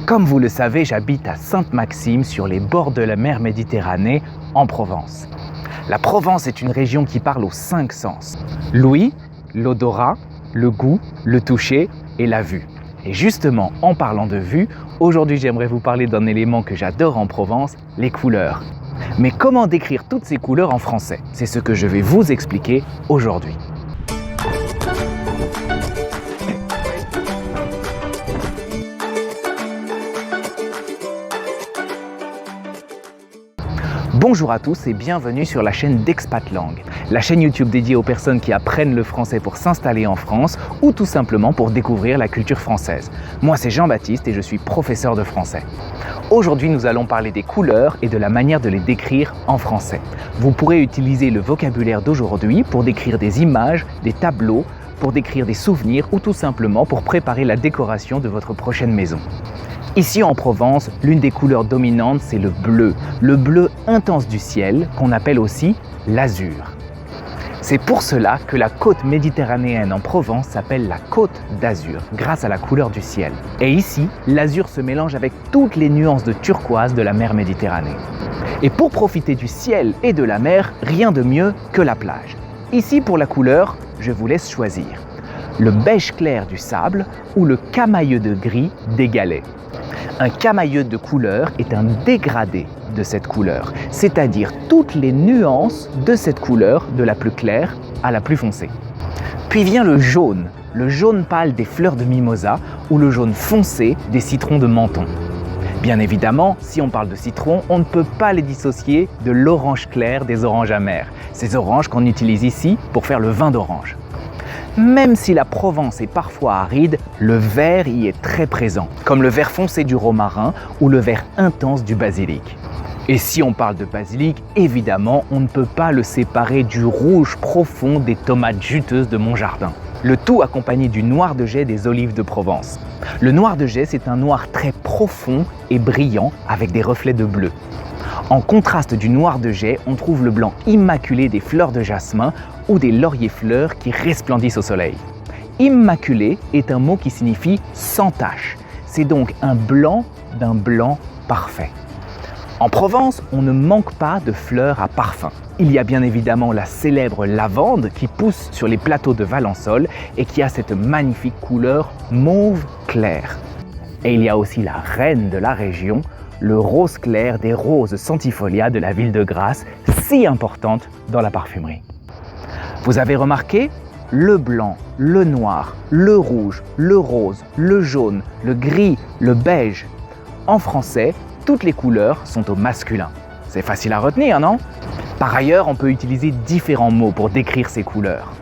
Comme vous le savez, j'habite à Sainte-Maxime, sur les bords de la mer Méditerranée, en Provence. La Provence est une région qui parle aux 5 sens. L'ouïe, l'odorat, le goût, le toucher et la vue. Et justement, en parlant de vue, aujourd'hui j'aimerais vous parler d'un élément que j'adore en Provence, les couleurs. Mais comment décrire toutes ces couleurs en français? C'est ce que je vais vous expliquer aujourd'hui. Bonjour à tous et bienvenue sur la chaîne d'Expatlang, la chaîne YouTube dédiée aux personnes qui apprennent le français pour s'installer en France ou tout simplement pour découvrir la culture française. Moi c'est Jean-Baptiste et je suis professeur de français. Aujourd'hui nous allons parler des couleurs et de la manière de les décrire en français. Vous pourrez utiliser le vocabulaire d'aujourd'hui pour décrire des images, des tableaux, pour décrire des souvenirs ou tout simplement pour préparer la décoration de votre prochaine maison. Ici en Provence, l'une des couleurs dominantes, c'est le bleu intense du ciel, qu'on appelle aussi l'azur. C'est pour cela que la côte méditerranéenne en Provence s'appelle la Côte d'Azur, grâce à la couleur du ciel. Et ici, l'azur se mélange avec toutes les nuances de turquoise de la mer Méditerranée. Et pour profiter du ciel et de la mer, rien de mieux que la plage. Ici, pour la couleur, je vous laisse choisir. Le beige clair du sable ou le camailleux de gris des galets. Un camailleux de couleur est un dégradé de cette couleur, c'est-à-dire toutes les nuances de cette couleur, de la plus claire à la plus foncée. Puis vient le jaune pâle des fleurs de mimosa ou le jaune foncé des citrons de Menton. Bien évidemment, si on parle de citron, on ne peut pas les dissocier de l'orange clair des oranges amères, ces oranges qu'on utilise ici pour faire le vin d'orange. Même si la Provence est parfois aride, le vert y est très présent, comme le vert foncé du romarin ou le vert intense du basilic. Et si on parle de basilic, évidemment, on ne peut pas le séparer du rouge profond des tomates juteuses de mon jardin. Le tout accompagné du noir de jais des olives de Provence. Le noir de jais, c'est un noir très profond et brillant avec des reflets de bleu. En contraste du noir de jais, on trouve le blanc immaculé des fleurs de jasmin ou des lauriers-fleurs qui resplendissent au soleil. Immaculé est un mot qui signifie sans tache. C'est donc un blanc d'un blanc parfait. En Provence, on ne manque pas de fleurs à parfum. Il y a bien évidemment la célèbre lavande qui pousse sur les plateaux de Valençol et qui a cette magnifique couleur mauve clair. Et il y a aussi la reine de la région, le rose clair des roses centifolia de la ville de Grasse, si importante dans la parfumerie. Vous avez remarqué? Le blanc, le noir, le rouge, le rose, le jaune, le gris, le beige. En français, toutes les couleurs sont au masculin. C'est facile à retenir, non? Par ailleurs, on peut utiliser différents mots pour décrire ces couleurs.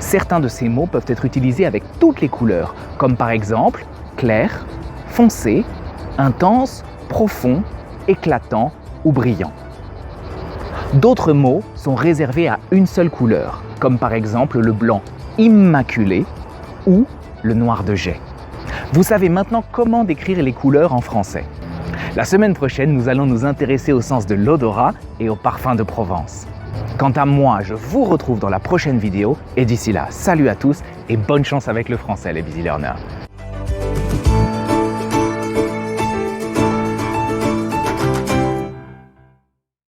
Certains de ces mots peuvent être utilisés avec toutes les couleurs, comme par exemple clair, foncé, intense, profond, éclatant ou brillant. D'autres mots sont réservés à une seule couleur, comme par exemple le blanc immaculé ou le noir de jais. Vous savez maintenant comment décrire les couleurs en français. La semaine prochaine, nous allons nous intéresser au sens de l'odorat et au parfum de Provence. Quant à moi, je vous retrouve dans la prochaine vidéo et d'ici là, salut à tous et bonne chance avec le français les Busy Learners.